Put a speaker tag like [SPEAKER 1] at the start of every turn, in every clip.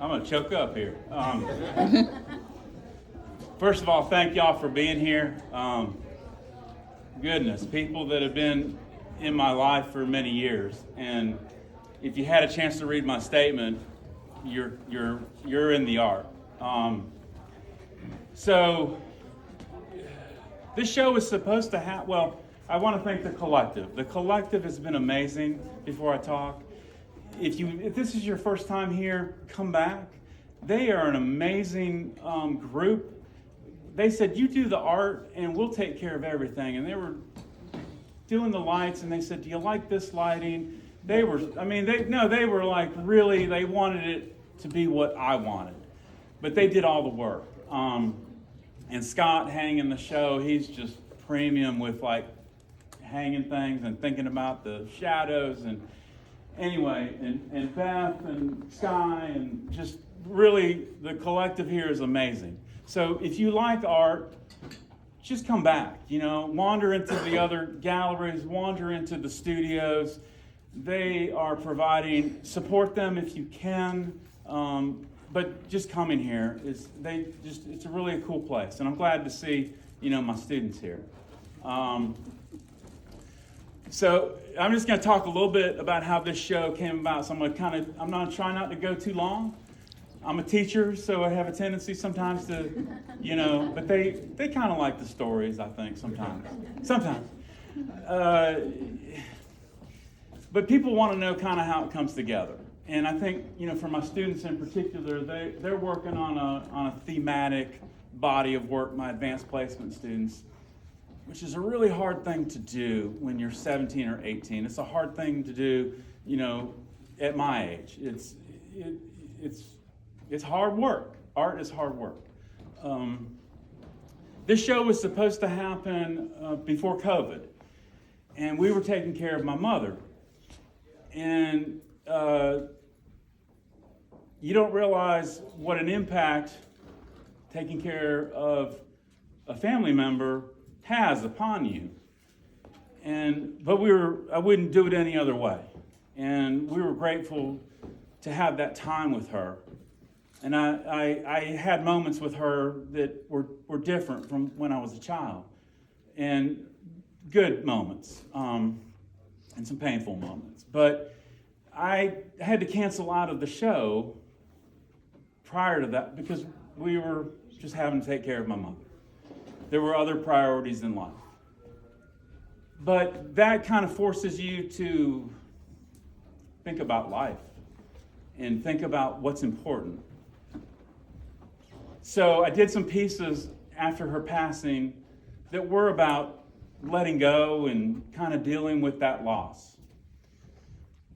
[SPEAKER 1] I'm going to choke up here. First of all, thank y'all for being here. Goodness, people that have been in my life for many years. And if you had a chance to read my statement, you're in the art. So this show is supposed to have, well, I want to thank the collective. The collective has been amazing. Before I talk, if this is your first time here, come back. They are an amazing group. They said, you do the art and we'll take care of everything. And they were doing the lights and they said, do you like this lighting? They were like really, they wanted it to be what I wanted. But they did all the work. And Scott hanging the show, he's just premium with like hanging things and thinking about the shadows and anyway, and Beth and Sky and just really the collective here is amazing. So if you like art, just come back, wander into the other galleries, wander into the studios. They are providing, support them if you can, but just coming here it's a really cool place. And I'm glad to see, my students here. So I'm just going to talk a little bit about how this show came about. So I'm going to try not to go too long. I'm a teacher, so I have a tendency sometimes to, but they kind of like the stories, I think, sometimes. But people want to know kind of how it comes together. And I think, for my students in particular, they're working on a thematic body of work, my advanced placement students, which is a really hard thing to do when you're 17 or 18. It's a hard thing to do, at my age. It's hard work. Art is hard work. This show was supposed to happen before COVID, and we were taking care of my mother. And you don't realize what an impact taking care of a family member has upon you. But I wouldn't do it any other way. And we were grateful to have that time with her. And I had moments with her that were different from when I was a child. And good moments, and some painful moments. But I had to cancel out of the show prior to that because we were just having to take care of my mother. There were other priorities in life. But that kind of forces you to think about life and think about what's important. So I did some pieces after her passing that were about letting go and kind of dealing with that loss.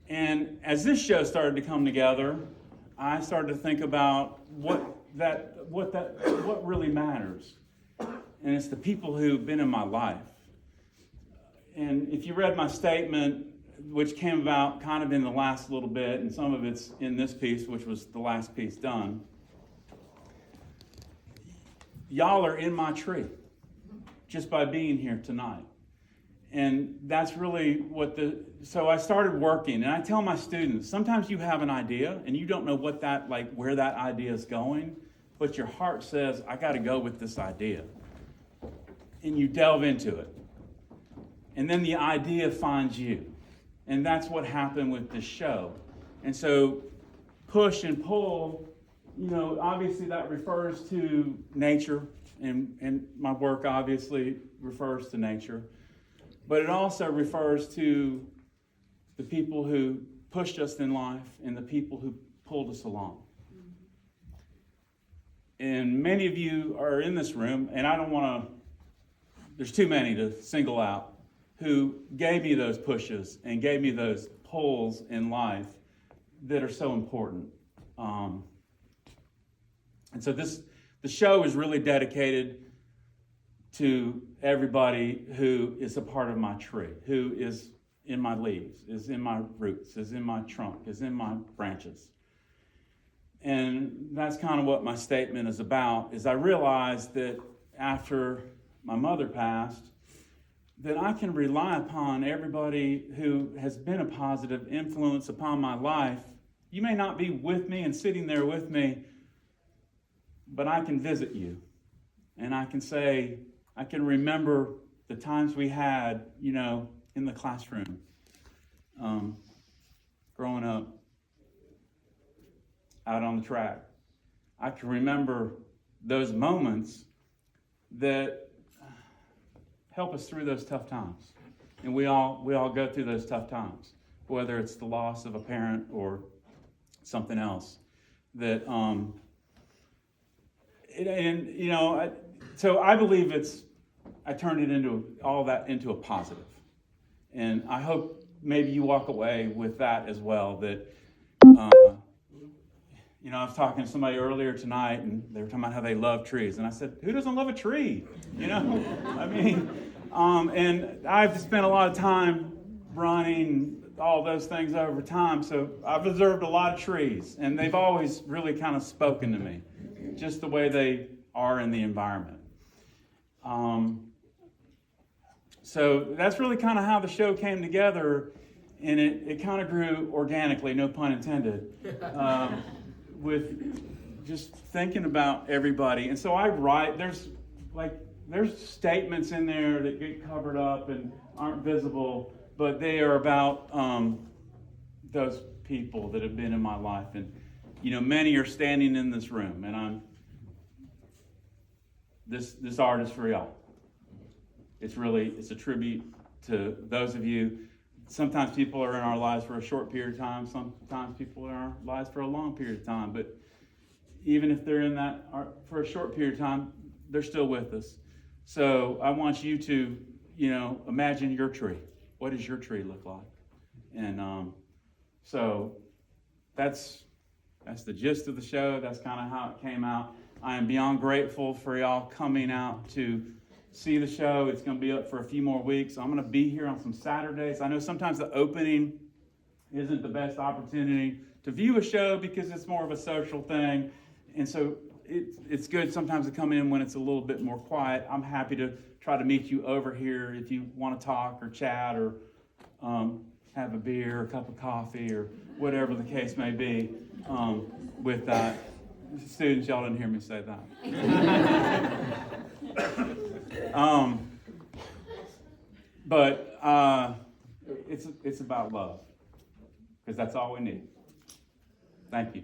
[SPEAKER 1] And as this show started to come together, I started to think about what really matters. And it's the people who've been in my life. And if you read my statement, which came about kind of in the last little bit, and some of it's in this piece, which was the last piece done, y'all are in my tree just by being here tonight. And that's really so I started working, and I tell my students, sometimes you have an idea and you don't know where that idea is going, but your heart says, I got to go with this idea. And you delve into it. And then the idea finds you. And that's what happened with this show. And so push and pull, obviously that refers to nature, and my work obviously refers to nature. But it also refers to the people who pushed us in life and the people who pulled us along. And many of you are in this room, and I don't want to, there's too many to single out, who gave me those pushes and gave me those pulls in life that are so important. And so the show is really dedicated to everybody who is a part of my tree, who is in my leaves, is in my roots, is in my trunk, is in my branches. And that's kind of what my statement is about, is I realized that after my mother passed, that I can rely upon everybody who has been a positive influence upon my life You may not be with me and sitting there with me, but I can visit you. And I can say, I can remember the times we had, in the classroom, growing up out on the track. I can remember those moments that help us through those tough times. And we all go through those tough times, whether it's the loss of a parent or something else. So I believe I turned it into all that into a positive. And I hope maybe you walk away with that as well, that, I was talking to somebody earlier tonight, and they were talking about how they love trees. And I said, who doesn't love a tree? And I've spent a lot of time running all those things over time. So I've observed a lot of trees, and they've always really kind of spoken to me, just the way they are in the environment. So that's really kind of how the show came together, and it kind of grew organically, no pun intended, with just thinking about everybody. And so I write, there's statements in there that get covered up and aren't visible, but they are about those people that have been in my life. And, many are standing in this room, and this art is for y'all. It's a tribute to those of you. Sometimes people are in our lives for a short period of time. Sometimes people are in our lives for a long period of time. But even if they're in that for a short period of time, they're still with us. So I want you to, imagine your tree. What does your tree look like? And so that's the gist of the show. That's kind of how it came out. I am beyond grateful for y'all coming out to see the show. It's going to be up for a few more weeks. I'm going to be here on some Saturdays. I know sometimes the opening isn't the best opportunity to view a show because it's more of a social thing. And so it's good sometimes to come in when it's a little bit more quiet. I'm happy to try to meet you over here if you want to talk or chat or have a beer or a cup of coffee or whatever the case may be with that. Students, y'all didn't hear me say that. But it's about love, because that's all we need. Thank you.